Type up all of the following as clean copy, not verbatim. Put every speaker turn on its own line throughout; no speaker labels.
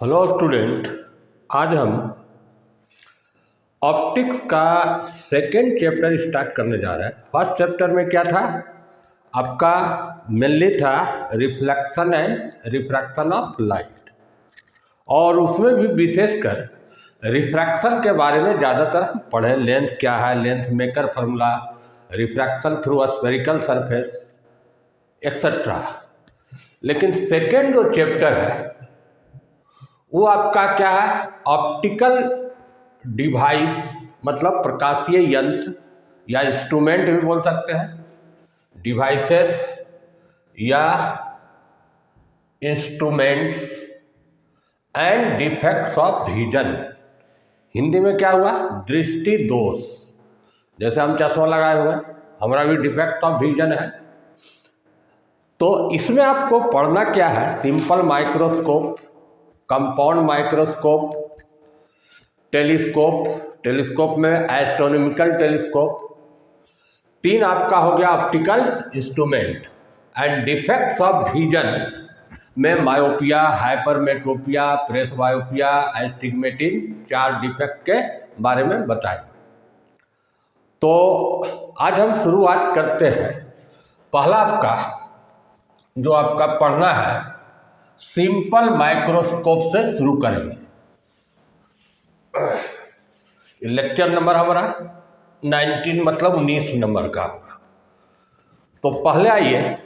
Hello student. आज हम optics का सेकेंड चैप्टर स्टार्ट करने जा रहे हैं। फर्स्ट चैप्टर में क्या था आपका? मेनली था reflection and refraction of light, और उसमें भी विशेषकर रिफ्रैक्शन के बारे में ज़्यादातर हम पढ़े। लेंस क्या है, lens maker formula, refraction through spherical surface etcetera. लेकिन सेकेंड जो चैप्टर है वो आपका क्या है? ऑप्टिकल डिवाइस, मतलब प्रकाशीय यंत्र या इंस्ट्रूमेंट भी बोल सकते हैं, डिवाइसेस या instruments and defects of vision. Hindi में क्या हुआ? दृष्टि दोष। जैसे हम चश्मा लगाए हुए हैं, हमारा भी डिफेक्ट ऑफ विजन है। तो इसमें आपको पढ़ना क्या है? Simple microscope, compound microscope, telescope, telescope में एस्ट्रोनॉमिकल टेलीस्कोप, तीन आपका हो गया optical instrument, and defects of vision में मायोपिया, हाइपरमेट्रोपिया, प्रेसबायोपिया, एस्टिग्मेटिन, चार डिफेक्ट के बारे में बताएं। तो आज हम शुरुआत करते हैं। पहला आपका जो आपका पढ़ना है, सिंपल माइक्रोस्कोप से शुरू करेंगे। लेक्चर नंबर हमारा 19 मतलब 19 नंबर का होगा। तो पहले आइए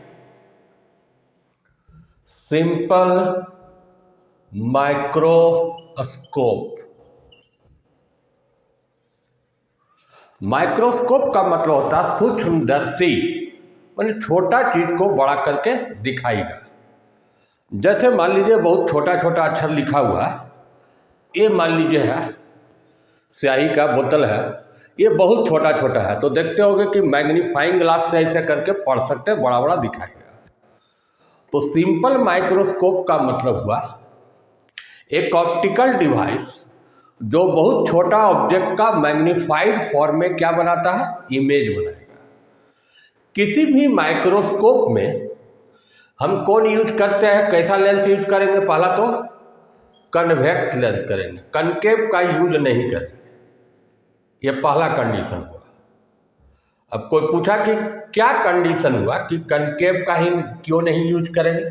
सिंपल माइक्रोस्कोप। माइक्रोस्कोप का मतलब होता है सूक्ष्मदर्शी, यानी छोटा चीज को बड़ा करके दिखाएगा। जैसे मान लीजिए बहुत छोटा छोटा अक्षर लिखा हुआ है, ये मान लीजिए है स्याही का बोतल है, ये बहुत छोटा छोटा है, तो देखते होंगे कि मैग्नीफाइंग ग्लास से ऐसे करके पढ़ सकते हैं, बड़ा बड़ा दिखाएगा। तो सिंपल माइक्रोस्कोप का मतलब हुआ एक ऑप्टिकल डिवाइस जो बहुत छोटा ऑब्जेक्ट का मैग्नीफाइड फॉर्म में क्या बनाता है? इमेज बनाएगा। किसी भी माइक्रोस्कोप में हम कौन यूज करते हैं? कैसा लेंस यूज करेंगे? पहला तो कन्वेक्स लेंस करेंगे, कनकेव का यूज नहीं करेंगे। ये पहला कंडीशन हुआ। अब कोई पूछा कि क्या कंडीशन हुआ कि कनकेव का ही क्यों नहीं यूज करेंगे?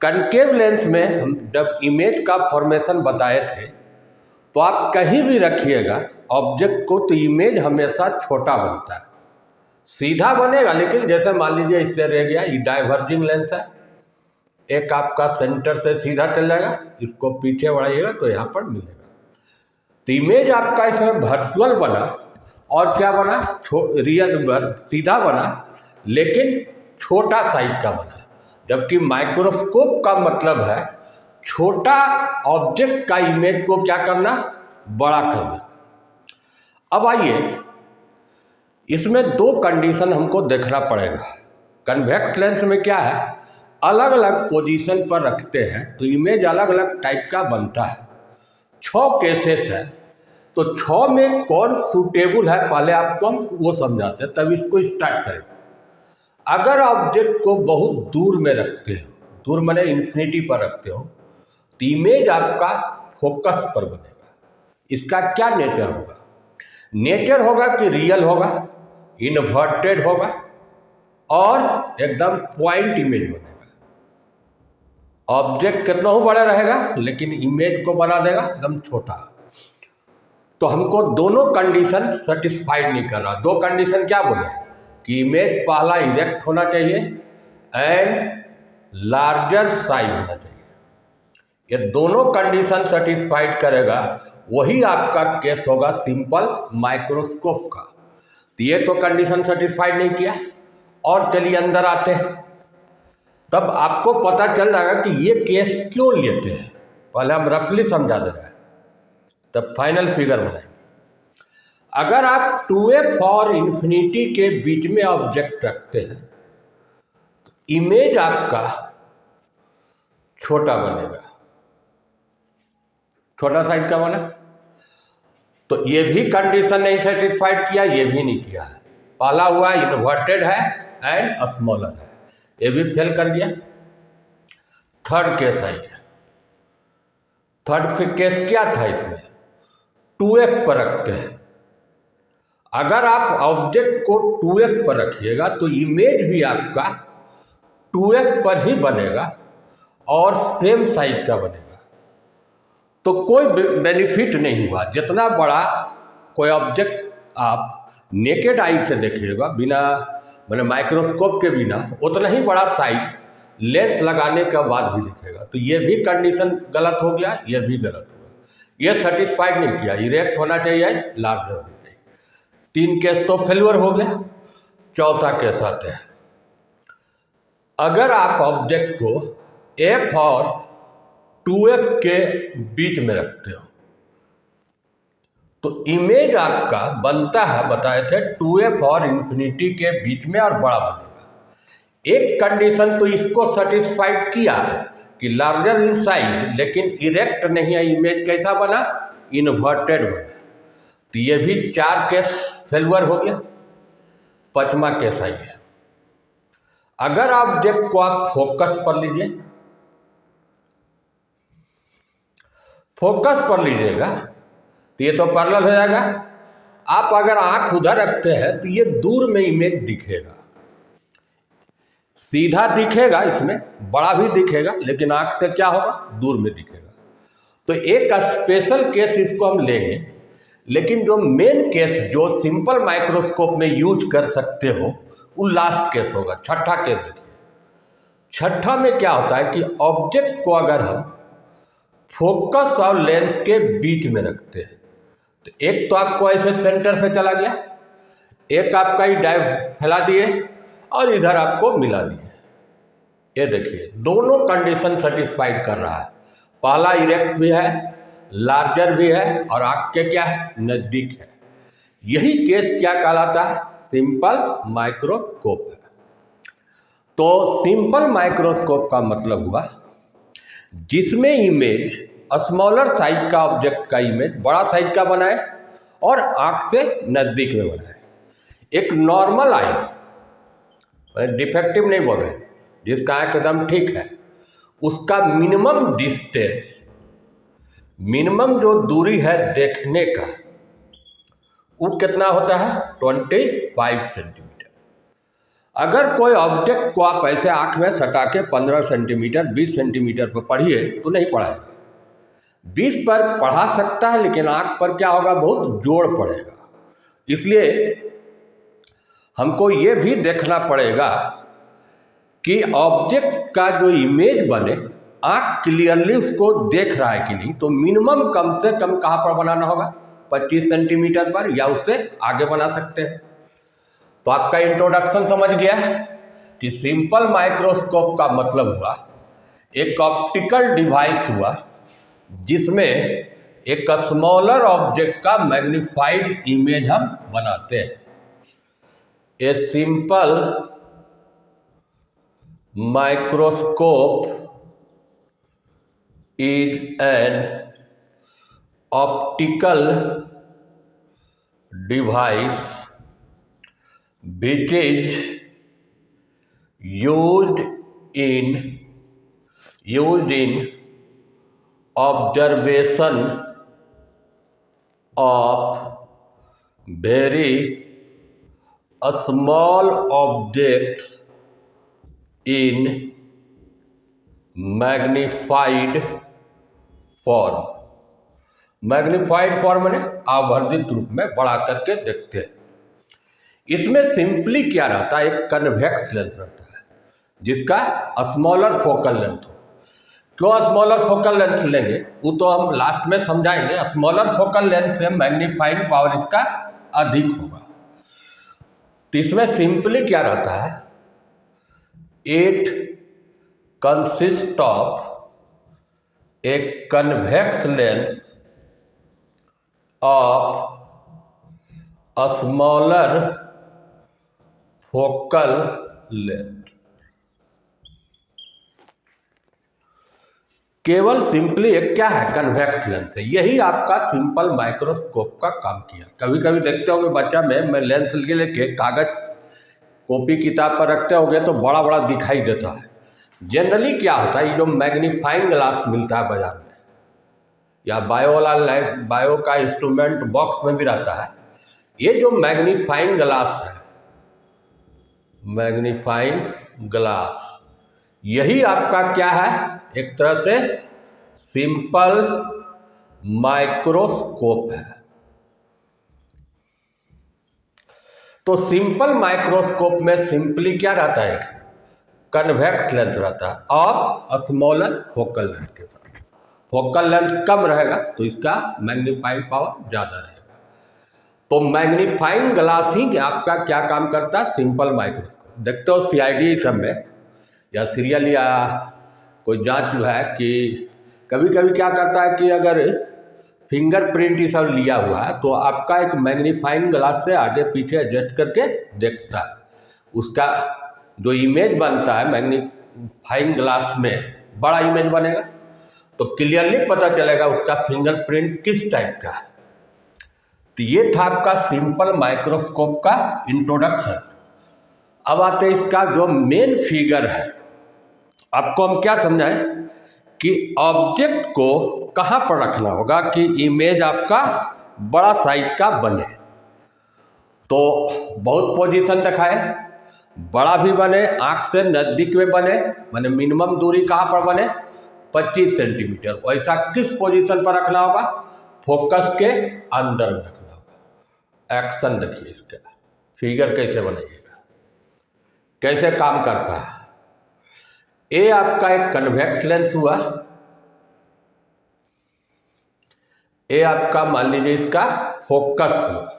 कनकेव लेंस में हम जब इमेज का फॉर्मेशन बताए थे, तो आप कहीं भी रखिएगा ऑब्जेक्ट को, तो इमेज हमेशा छोटा बनता है। सीधा बनेगा, लेकिन जैसे मान लीजिए इससे रह गया, ये डाइवर्जिंग लेंस है, एक आपका सेंटर से सीधा चल जाएगा, इसको पीछे बढ़ाइएगा तो यहाँ पर मिलेगा। तो इमेज आपका इसमें वर्चुअल बना और क्या बना? रियल सीधा बना, लेकिन छोटा साइज का बना। जबकि माइक्रोस्कोप का मतलब है छोटा ऑब्जेक्ट का इमेज को क्या करना? बड़ा करना। अब आइए, इसमें दो कंडीशन हमको देखना पड़ेगा। कन्वेक्स लेंस में क्या है? अलग अलग पोजीशन पर रखते हैं तो इमेज अलग अलग टाइप का बनता है। 6 केसेस है, तो 6 में कौन सूटेबल है पहले आपको हम वो समझाते हैं, तब इसको स्टार्ट करें। अगर ऑब्जेक्ट को बहुत दूर में रखते हो, दूर माने इन्फिनिटी पर रखते हो, तो इमेज आपका फोकस पर बनेगा। इसका क्या नेचर होगा? नेचर होगा कि रियल होगा, इन्वर्टेड होगा और एकदम पॉइंट इमेज बनेगा। ऑब्जेक्ट कितना ही बड़ा रहेगा, लेकिन इमेज को बना देगा एकदम छोटा। तो हमको दोनों कंडीशन सेटिस्फाइड नहीं कर रहा। दो कंडीशन क्या बोले कि इमेज पहला इरेक्ट होना चाहिए एंड लार्जर साइज होना चाहिए। ये दोनों कंडीशन सेटिस्फाइड करेगा, वही आपका केस होगा सिंपल माइक्रोस्कोप का। तो ये तो कंडीशन सेटिस्फाइड नहीं किया। और चलिए अंदर आते हैं, तब आपको पता चल जाएगा कि ये केस क्यों लेते हैं। पहले हम रफली समझा दे रहे हैं, तब फाइनल फिगर बनाएंगे। अगर आप 2f और इन्फिनिटी के बीच में ऑब्जेक्ट रखते हैं, इमेज आपका छोटा बनेगा, छोटा साइज का बना। तो ये भी कंडीशन नहीं सेटिस्फाइड किया, ये भी नहीं किया है। पहला हुआ इन्वर्टेड है एंड स्मॉलर है, ये भी फेल कर गया। थर्ड केस है, थर्ड केस क्या था इसमें, 2f पर रखते हैं। अगर आप ऑब्जेक्ट को 2f पर रखिएगा तो इमेज भी आपका 2f पर ही बनेगा और सेम साइज का बनेगा। तो कोई बेनिफिट नहीं हुआ। जितना बड़ा कोई ऑब्जेक्ट आप नेकेड आई से देखिएगा, बिना मैंने माइक्रोस्कोप के बिना, उतना ही बड़ा साइज लेंस लगाने के बाद भी दिखेगा। तो ये भी कंडीशन गलत हो गया, ये भी गलत हुआ, ये सेटिस्फाइड नहीं किया। इरेक्ट होना चाहिए, लार्जर होना चाहिए। 3 केस तो फेल्यूर हो गया। चौथा केस आते हैं, अगर आप ऑब्जेक्ट को f और 2f के बीच में रखते हो तो इमेज आपका बनता है, बताए थे, 2f और इन्फिनिटी के बीच में और बड़ा बनेगा। एक कंडीशन तो इसको सेटिस्फाइड किया है कि लार्जर इन साइज, लेकिन इरेक्ट नहीं है। इमेज कैसा बना, इन्वर्टेड बना। तो ये भी 4 केस फेल्यूर हो गया। 5वां केस आइए, अगर ऑब्जेक्ट को आप फोकस पर लीजिए, फोकस पर लीजिएगा तो ये तो पैरेलल हो जाएगा। आप अगर आंख उधर रखते हैं तो ये दूर में इमेज दिखेगा, सीधा दिखेगा, इसमें बड़ा भी दिखेगा, लेकिन आंख से क्या होगा, दूर में दिखेगा। तो एक स्पेशल केस इसको हम लेंगे, लेकिन जो मेन केस जो सिंपल माइक्रोस्कोप में यूज कर सकते हो वो लास्ट केस होगा। छठा केस देखिए। छठा में क्या होता है कि ऑब्जेक्ट को अगर हम फोकस और लेंस के बीच में रखते हैं तो एक तो आपको ऐसे सेंटर से चला गया, एक आपका ही डाइव फैला दिए और इधर आपको मिला दिए। ये देखिए दोनों कंडीशन सेटिस्फाइड कर रहा है। पहला इरेक्ट भी है, लार्जर भी है और आँख के क्या है, नज़दीक है। यही केस क्या कहलाता है, सिंपल माइक्रोस्कोप है। तो सिंपल माइक्रोस्कोप का मतलब हुआ जिसमें इमेज स्मॉलर साइज का ऑब्जेक्ट का इमेज बड़ा साइज का बनाए और आँख से नज़दीक में बनाए। एक नॉर्मल आई, डिफेक्टिव नहीं बोल रहे, जिसका आँख एकदम ठीक है, उसका मिनिमम डिस्टेंस, मिनिमम जो दूरी है देखने का, वो कितना होता है, 25 सेंटीमीटर। अगर कोई ऑब्जेक्ट को आप ऐसे आँख में सटा के 15 सेंटीमीटर 20 सेंटीमीटर पर पढ़िए तो नहीं पढ़ाएगा। 20 पर पढ़ा सकता है, लेकिन आँख पर क्या होगा, बहुत जोर पड़ेगा। इसलिए हमको ये भी देखना पड़ेगा कि ऑब्जेक्ट का जो इमेज बने, आँख क्लियरली उसको देख रहा है कि नहीं। तो मिनिमम कम से कम कहाँ पर बनाना होगा, 25 सेंटीमीटर पर, या उससे आगे बना सकते हैं। तो आपका इंट्रोडक्शन समझ गया कि सिंपल माइक्रोस्कोप का मतलब हुआ एक ऑप्टिकल डिवाइस हुआ जिसमें एक स्मॉलर ऑब्जेक्ट का मैग्नीफाइड इमेज हम बनाते हैं। A simple microscope is an optical device which is used in observation of very small objects in magnified form। Magnified form में आवर्धित रूप में बढ़ा करके देखते हैं। इसमें सिंपली क्या रहता है, एक कन्वेक्स लेंस रहता है जिसका स्मॉलर फोकल लेंथ हो। क्यों स्मॉलर फोकल लेंथ लेंगे वो तो हम लास्ट में समझाएंगे। स्मॉलर फोकल लेंथ से मैग्नीफाइंग पावर इसका अधिक होगा। तो इसमें सिंपली क्या रहता है, it consist of a convex lens of a smaller focal length। केवल सिंपली एक क्या है, कन्वेक्स लेंस है। यही आपका सिंपल माइक्रोस्कोप का काम किया। कभी कभी देखते होंगे बच्चा में, मैं लेंस लेके कागज कॉपी किताब पर रखते होंगे तो बड़ा बड़ा दिखाई देता है। जनरली क्या होता है, ये जो मैग्नीफाइंग ग्लास मिलता है बाजार में, या बायो वाला बायो का इंस्ट्रूमेंट बॉक्स में भी रहता है। ये जो मैग्नीफाइंग ग्लास है, मैग्नीफाइंग ग्लास, यही आपका क्या है, एक तरह से सिंपल माइक्रोस्कोप है। तो सिंपल माइक्रोस्कोप में सिंपली क्या रहता है, कन्वेक्स लेंस रहता है और स्मॉलर फोकल लेंथ के साथ। फोकल लेंथ कम रहेगा तो इसका मैग्नीफाइंग पावर ज़्यादा रहेगा। तो मैग्नीफाइंग ग्लास ही आपका क्या काम करता है, सिंपल माइक्रोस्कोप। देखते हो CID सब में या सीरियल या कोई जांच जो है कि कभी कभी क्या करता है कि अगर फिंगरप्रिंट ही सब लिया हुआ है तो आपका एक मैग्नीफाइंग ग्लास से आगे पीछे एडजस्ट करके देखता है, उसका जो इमेज बनता है मैग्नीफाइंग ग्लास में बड़ा इमेज बनेगा तो क्लियरली पता चलेगा उसका फिंगरप्रिंट किस टाइप का है। तो ये था आपका सिंपल माइक्रोस्कोप का इंट्रोडक्शन। अब आते हैं इसका जो मेन फिगर है। आपको हम क्या समझाएं कि ऑब्जेक्ट को कहाँ पर रखना होगा कि इमेज आपका बड़ा साइज का बने। तो बहुत पोजीशन दिखाए, बड़ा भी बने, आँख से नज़दीक में बने, माने मिनिमम दूरी कहाँ पर बने, 25 सेंटीमीटर। वैसा किस पोजीशन पर रखना होगा, फोकस के अंदर में रखना होगा। एक्शन देखिए इसका, फिगर कैसे बनाइएगा, कैसे काम करता है। ये आपका एक कन्वेक्स लेंस हुआ, ये आपका मान लीजिए इसका फोकस हुआ।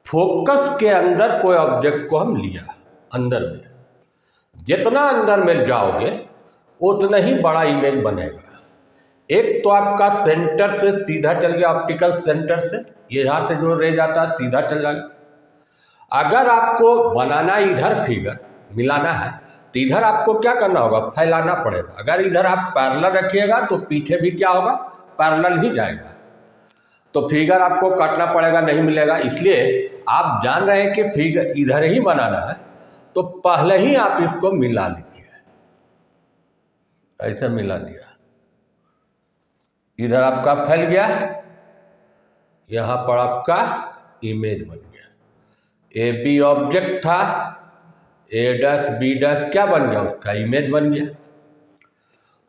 फोकस के अंदर कोई ऑब्जेक्ट को हम लिया, अंदर में जितना अंदर में जाओगे उतना ही बड़ा इमेज बनेगा। एक तो आपका सेंटर से सीधा चल गया, ऑप्टिकल सेंटर से ये यहाँ से जो रे जाता है सीधा चल जाएगा। अगर आपको बनाना इधर फिगर मिलाना है तो इधर आपको क्या करना होगा, फैलाना पड़ेगा। अगर इधर आप पैरेलल रखिएगा तो पीछे भी क्या होगा, पैरेलल ही जाएगा, तो फिगर आपको काटना पड़ेगा, नहीं मिलेगा। इसलिए आप जान रहे हैं कि फिगर इधर ही बनाना है तो पहले ही आप इसको मिला लीजिए। ऐसे मिला दिया, इधर आपका फैल गया, यहाँ पर आपका इमेज बन गया। AB ऑब्जेक्ट था, A', B' क्या बन गया, उसका इमेज बन गया।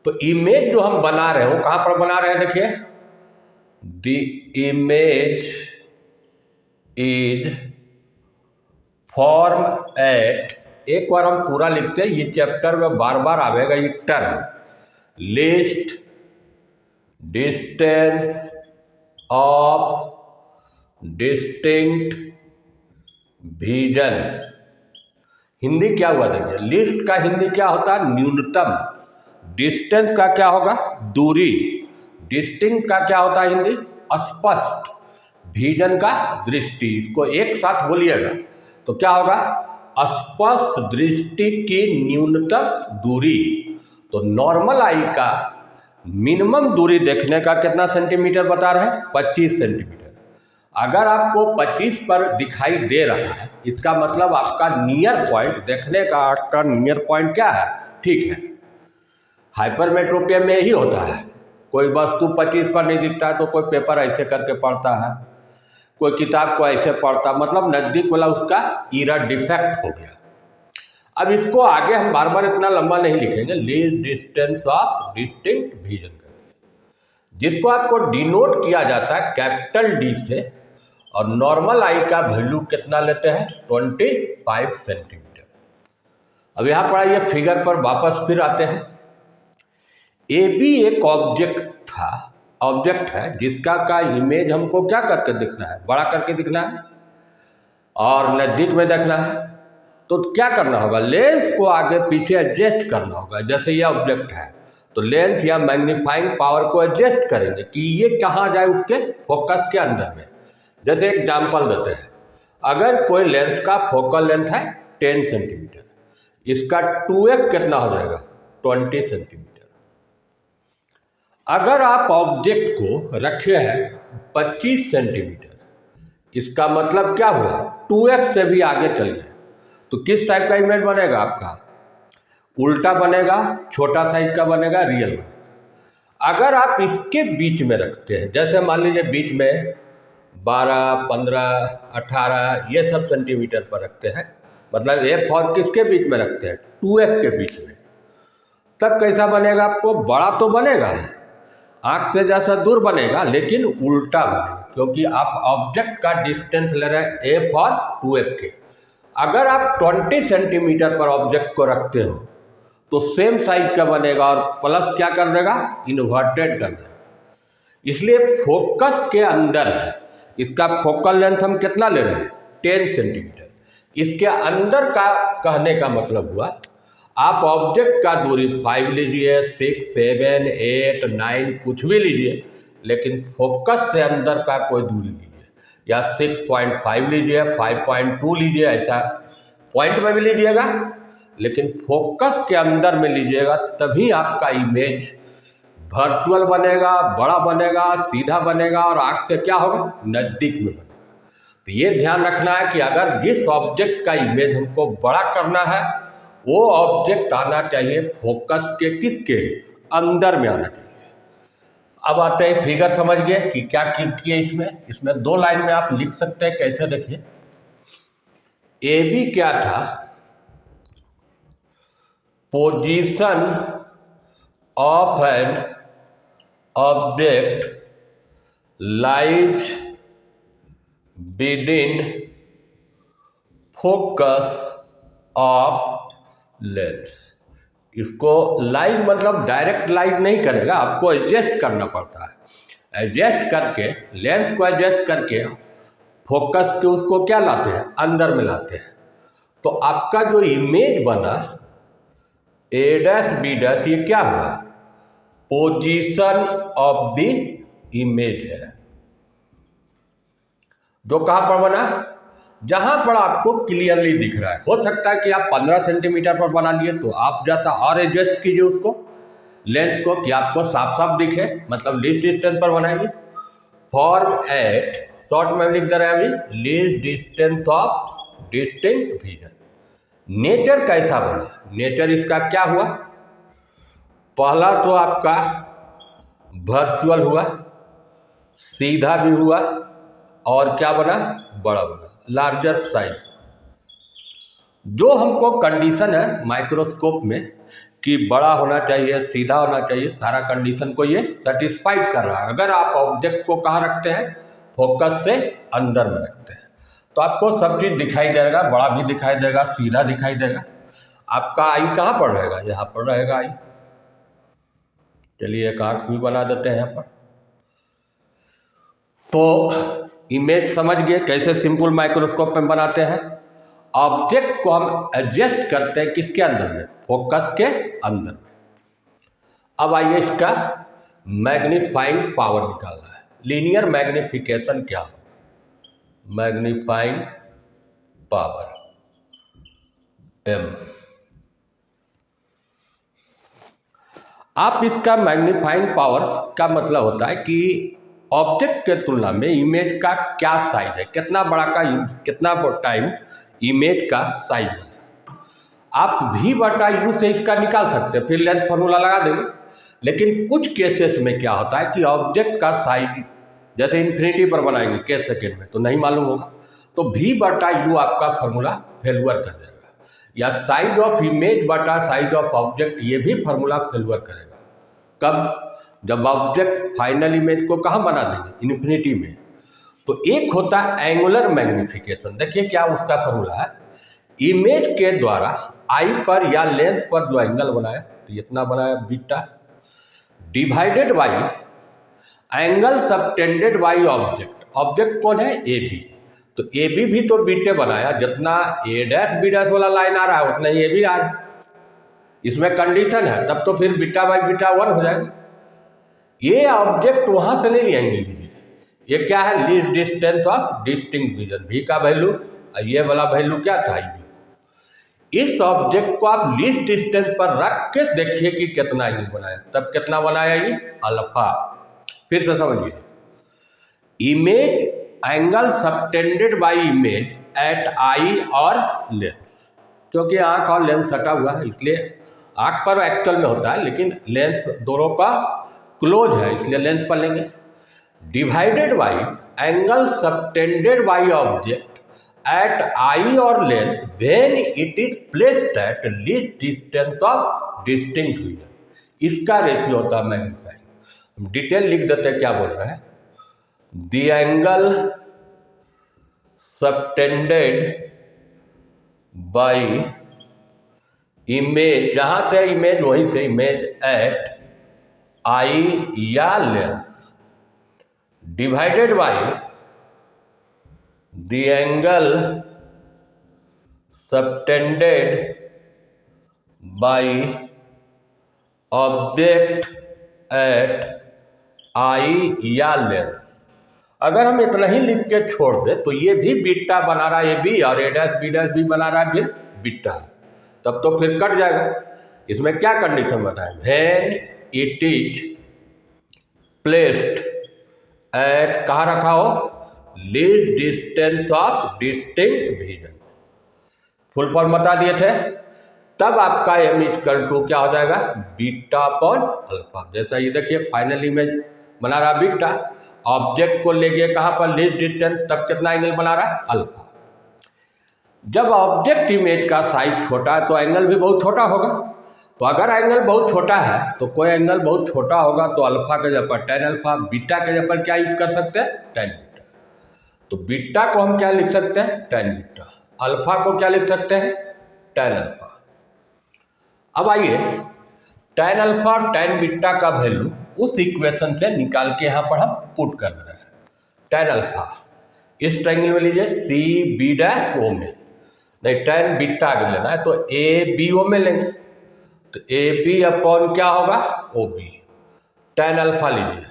तो इमेज जो हम बना रहे हो कहाँ पर बना रहे हैं, देखिए the image is form at, एक बार हम पूरा लिखते हैं, ये चैप्टर में बार बार आवेगा ये term, list distance of distinct vision. Hindi क्या हुआ देखिए, लिस्ट का हिंदी क्या होता है, न्यूनतम। डिस्टेंस का क्या होगा, दूरी। डिस्टिंक्ट का क्या होता है हिंदी, स्पष्ट। विजन का दृष्टि। इसको एक साथ बोलिएगा तो क्या होगा, स्पष्ट दृष्टि की न्यूनतम दूरी। तो नॉर्मल आई का मिनिमम दूरी देखने का कितना सेंटीमीटर बता रहे हैं, 25 सेंटीमीटर। अगर आपको 25 पर दिखाई दे रहा है इसका मतलब आपका नियर पॉइंट देखने का, आपका नियर पॉइंट क्या है, ठीक है। हाइपरमेट्रोपिया में ही होता है, कोई वस्तु 25 पर नहीं दिखता है तो कोई पेपर ऐसे करके पढ़ता है, कोई किताब को ऐसे पढ़ता, मतलब नज़दीक वाला उसका ईरा डिफेक्ट हो गया। अब इसको आगे हम बार बार इतना लंबा नहीं लिखेंगे, least distance of distinct vision कर दिया, जिसको आपको डिनोट किया जाता है कैपिटल D से। और नॉर्मल आई का वैल्यू कितना लेते हैं, 25 सेंटीमीटर। अब यहाँ पर आइए फिगर पर वापस फिर आते हैं। AB एक ऑब्जेक्ट है जिसका का इमेज हमको क्या करके दिखना है, बड़ा करके दिखना है और नज़दीक में देखना है। तो क्या करना होगा, लेंस को आगे पीछे एडजस्ट करना होगा। जैसे ये ऑब्जेक्ट है तो लेंस या मैग्नीफाइंग पावर को एडजस्ट करेंगे कि ये कहाँ जाए, उसके फोकस के अंदर में। जैसे एग्जाम्पल देते हैं, अगर कोई लेंस का फोकल लेंथ है 10 सेंटीमीटर, इसका 2x कितना हो जाएगा, 20 सेंटीमीटर। अगर आप ऑब्जेक्ट को रखे हैं 25 सेंटीमीटर, इसका मतलब क्या हुआ, 2x से भी आगे चल गए, तो किस टाइप का इमेज बनेगा आपका, उल्टा बनेगा, छोटा साइज का बनेगा, रियल बनेगा। अगर आप इसके बीच में रखते हैं, जैसे मान लीजिए बीच में 12, 15, 18 ये सब सेंटीमीटर पर रखते हैं, मतलब एफ और किसके बीच में रखते हैं, 2F के बीच में, तब कैसा बनेगा? आपको बड़ा तो बनेगा, आँख से जैसा दूर बनेगा, लेकिन उल्टा बनेगा, क्योंकि आप ऑब्जेक्ट का डिस्टेंस ले रहे हैं एफ और 2F के। अगर आप 20 सेंटीमीटर पर ऑब्जेक्ट को रखते हो तो सेम साइज का बनेगा और प्लस क्या कर देगा? इन्वर्टेड कर देगा। इसलिए फोकस के अंदर है, इसका फोकल लेंथ हम कितना ले रहे हैं? 10 सेंटीमीटर। इसके अंदर का कहने का मतलब हुआ आप ऑब्जेक्ट का दूरी 5 लीजिए, 6, 7, 8, 9 कुछ भी लीजिए, लेकिन फोकस से अंदर का कोई दूरी लीजिए, या 6.5 लीजिए, 5.2 लीजिए, ऐसा पॉइंट में भी लीजिएगा, लेकिन फोकस के अंदर में लीजिएगा, तभी आपका इमेज वर्चुअल बनेगा, बड़ा बनेगा, सीधा बनेगा और आँख से क्या होगा? नज़दीक में बनेगा। तो ये ध्यान रखना है कि अगर जिस ऑब्जेक्ट का इमेज हमको बड़ा करना है, वो ऑब्जेक्ट आना चाहिए फोकस के किसके अंदर में आना चाहिए। अब आते हैं फिगर, समझ गए कि क्या किया इसमें 2 लाइन में आप लिख सकते हैं। कैसे? देखिए, ए बी क्या था? Position of an object lies within focus of lens. इसको लाइज मतलब डायरेक्ट लाइज नहीं करेगा, आपको एडजस्ट करना पड़ता है। एडजस्ट करके, लेंस को एडजस्ट करके फोकस के उसको क्या लाते हैं? अंदर में लाते हैं। तो आपका जो इमेज बना A', B', ये क्या हुआ? पोजीशन ऑफ द इमेज है, जो कहाँ पर बना? जहां पर आपको क्लियरली दिख रहा है। हो सकता है कि आप 15 सेंटीमीटर पर बना लिए, तो आप जैसा और एडजस्ट कीजिए उसको, लेंस को, कि आपको साफ साफ दिखे, मतलब लीस्ट डिस्टेंस पर बनाइए। फॉर्म एट, शॉर्ट में लिख दे रहे हैं अभी, least distance of distinct vision. Nature कैसा बना? नेचर इसका क्या हुआ? पहला तो आपका वर्चुअल हुआ, सीधा भी हुआ, और क्या बना? बड़ा बना, लार्जर साइज। जो हमको कंडीशन है माइक्रोस्कोप में कि बड़ा होना चाहिए, सीधा होना चाहिए, सारा कंडीशन को ये सेटिस्फाइड कर रहा है। अगर आप ऑब्जेक्ट को कहाँ रखते हैं? फोकस से अंदर में रखते हैं, तो आपको सब चीज़ दिखाई देगा, बड़ा भी दिखाई देगा, सीधा दिखाई देगा। आपका आई कहाँ पर रहेगा? यहाँ पर रहेगा आई। चलिए एक आँख भी बना देते हैं यहाँ पर। तो इमेज समझ गए कैसे सिंपल माइक्रोस्कोप में बनाते हैं। ऑब्जेक्ट को हम एडजस्ट करते हैं किसके अंदर में? फोकस के अंदर में। अब आइए इसका मैग्नीफाइंग पावर निकालना है। लीनियर मैग्निफिकेशन क्या होगा? Magnifying power M। आप इसका मैग्नीफाइंग पावर का मतलब होता है कि ऑब्जेक्ट के तुलना में इमेज का क्या साइज है, कितना बड़ा का, कितना टाइम इमेज का साइज बना। आप V/U से इसका निकाल सकते हैं, फिर लेंस फार्मूला लगा देंगे। लेकिन कुछ केसेस में क्या होता है कि ऑब्जेक्ट का साइज जैसे इन्फिनिटी पर बनाएंगे के सेकेंड में, तो नहीं मालूम होगा, तो V/U आपका फार्मूला फेलुअर कर देगा, या साइज ऑफ इमेज बटा साइज ऑफ ऑब्जेक्ट, ये भी फार्मूला फेलुअर करेगा। कब? जब ऑब्जेक्ट फाइनल इमेज को कहाँ बना देंगे? इन्फिनिटी में। तो एक होता है एंगुलर मैग्निफिकेशन। देखिए क्या उसका फार्मूला है, इमेज के द्वारा आई पर या लेंस पर जो एंगल बनाया, तो इतना बनाया beta, divided by angle subtended by object. Object कौन है? A B. तो ए बी भी तो बीटे बनाया, जितना A', B' वाला लाइन आ रहा है उतना ही ए बी आ रहा है। इसमें कंडीशन है, तब तो फिर बीटा बाई बीटा 1 हो जाएगा। ये ऑब्जेक्ट वहां से नहीं लेंगे, लीजिए ये क्या है? Least distance of distinct vision, V का वैल्यू, ये वाला वैल्यू क्या था? इस ऑब्जेक्ट को आप लीस्ट डिस्टेंस पर रख के देखिए कि कितना एंगल बनाया, तब कितना बनाया? ये अल्फा। फिर से समझिए, image angle subtended by image at eye और लेंस, क्योंकि आंख और लेंस सटा हुआ है, इसलिए आंख पर एक्चुअल में होता है, लेकिन लेंस दोनों का क्लोज है इसलिए लेंथ पर लेंगे, divided by angle subtended by object at eye और length when it is placed at least distance of distinct region, इसका रेशियो होता है मैग्नीफाइंग। हम डिटेल लिख देते हैं क्या बोल रहे हैं, the angle subtended by image, जहां से इमेज वहीं से इमेज एट आई या lens divided by the angle subtended by object at eye या लेंस। अगर हम इतना ही लिख के छोड़ दें तो ये भी बीटा बना रहा है ये भी, और ए डैश बी बना रहा है फिर बीटा, तब तो फिर कट जाएगा। इसमें क्या कंडीशन बताएं, when it is placed eight, कहाँ रखा हो, least distance of distinct vision, full form बता दिए थे। तब आपका एम इक्वल टू क्या हो जाएगा, बीटा अपॉन अल्फा। जैसा ये देखिए फाइनल इमेज बना रहा बीटा, ऑब्जेक्ट को ले गए कहाँ पर, लीस्ट डिस्टेंस, तब कितना एंगल बना रहा है, अल्फा। जब ऑब्जेक्ट इमेज का साइज छोटा है तो एंगल भी बहुत छोटा होगा। तो अगर एंगल बहुत छोटा है तो कोई एंगल बहुत छोटा होगा तो अल्फा के जगह पर टेन अल्फा, बीटा के जगह पर क्या यूज कर सकते हैं, टेन बीटा। तो बीटा को हम क्या लिख सकते हैं, टेन बीटा, अल्फा को क्या लिख सकते हैं, टेन अल्फा। अब आइए टेन अल्फा और टेन बीटा का वैल्यू उस इक्वेशन से निकाल के यहाँ पर हम पुट कर रहे हैं। टेन अल्फा इस ट्रायंगल में लीजिए सी बी डैश ओ में, नहीं टेन बीटा अगर लेना है तो ए बी ओ में लेंगे, तो ए बी अपॉन क्या होगा, ओ बी। टेन अल्फा लीजिए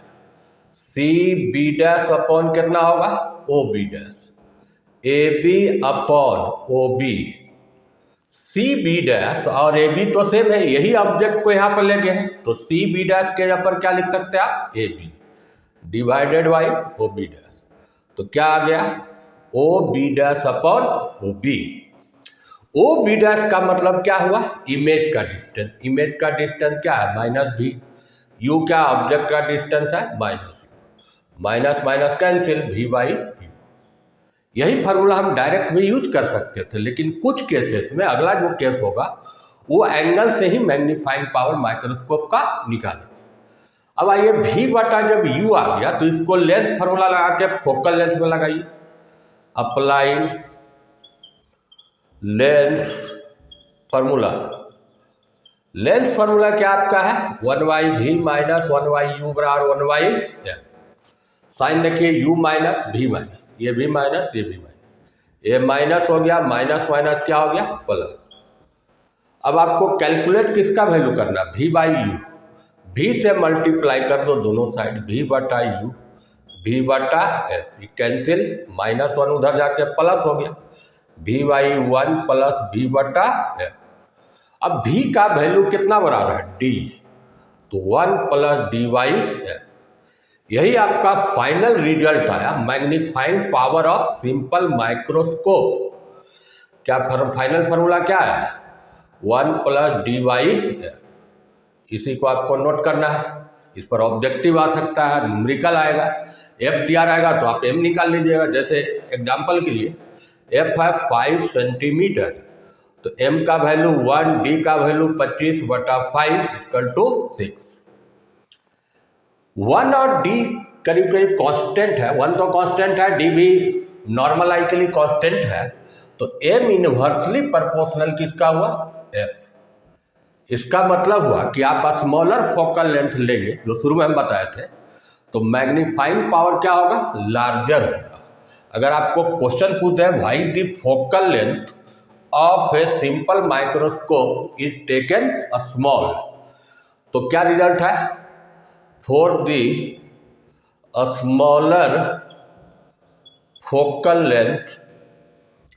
सी बी डैश अपॉन कितना होगा, O B dash, A B upon O B. C B dash और ए बी तो सेम है, यही ऑब्जेक्ट को यहाँ पर ले गए हैं, तो सी बी डैश के यहाँ पर क्या लिख सकते हैं आप, A B divided by O B dash. तो क्या आ गया, O B dash upon O B. O B dash का मतलब क्या हुआ, इमेज का डिस्टेंस। इमेज का डिस्टेंस क्या है, माइनस भी, यू क्या ऑब्जेक्ट का डिस्टेंस है, minus you, minus minus cancel, भी बाई यू। यही फार्मूला हम डायरेक्ट भी यूज कर सकते थे, लेकिन कुछ केसेस में अगला जो केस होगा वो एंगल से ही मैग्नीफाइंग पावर माइक्रोस्कोप का निकालें। अब आइए भी बटा जब यू आ गया तो इसको लेंस फार्मूला लगा के फोकल लेंथ में लगाइए, applying lens formula. Lens formula क्या आपका है, वन बाई भी माइनस वन बाई यू बराबर वन बाई एफ। साइन देखिए यू माइनस भी माइनस, ये भी माइनस ये भी माइनस, ये माइनस हो गया, माइनस माइनस क्या हो गया, प्लस। अब आपको कैलकुलेट किसका वैल्यू करना, भी बाई यू, भी से मल्टीप्लाई कर दो दोनों साइड, भी बटा यू भी बटा एफ, कैंसिल, माइनस वन उधर जाके प्लस हो गया, भी बाई वन प्लस भी बटा एफ। अब भी का वैल्यू कितना बराबर है, डी, तो one plus D by F. यही आपका फाइनल रिजल्ट आया magnifying power of simple microscope. क्या फाइनल फार्मूला क्या है, one plus D by F. इसी को आपको नोट करना है, इस पर ऑब्जेक्टिव आ सकता है, न्यूमेरिकल आएगा, एफ दिया रहेगा तो आप एम निकाल लीजिएगा। जैसे एग्जाम्पल के लिए एफ है 5 सेंटीमीटर, तो एम का वैल्यू 1, डी का वैल्यू 25 बटा 5 इक्वल टू 6। 1 और डी करीब करीब कांस्टेंट है, 1 तो कांस्टेंट है, डी भी नॉर्मल आई के लिए कांस्टेंट है, तो एम इनवर्सली प्रोपोर्शनल किसका हुआ, एफ। इसका मतलब हुआ कि आप स्मॉलर फोकल लेंथ लेंगे जो शुरू में हम बताए थे तो मैग्नीफाइंग पावर क्या होगा, लार्जर होगा। अगर आपको क्वेश्चन पूछे why the focal length of a simple microscope is taken small, तो क्या रिजल्ट है, for the smaller focal length,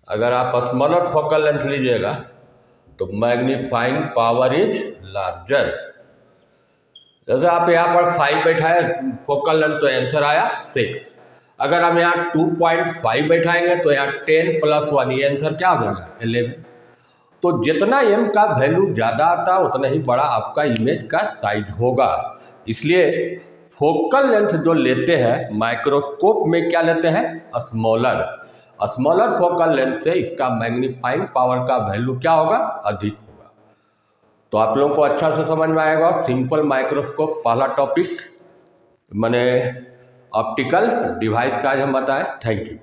अगर आप स्मॉलर फोकल लेंथ लीजिएगा तो मैग्नीफाइंग पावर इज लार्जर। जैसे आप यहाँ पर 5 बैठाए फोकल लेंथ तो आंसर आया 6। अगर हम यहाँ 2.5 बैठाएंगे तो यहाँ 10 + 1, ये आंसर क्या हो जाएगा, 11। तो जितना एम का वैल्यू ज़्यादा आता है उतना ही बड़ा आपका इमेज का साइज होगा। इसलिए फोकल लेंथ जो लेते हैं माइक्रोस्कोप में क्या लेते हैं, स्मॉलर। स्मॉलर फोकल लेंथ से इसका मैग्नीफाइंग पावर का वैल्यू क्या होगा, अधिक होगा। तो आप लोगों को अच्छा से समझ में आएगा। सिंपल माइक्रोस्कोप पहला टॉपिक मैंने ऑप्टिकल डिवाइस का आज हम बताएं। Thank you.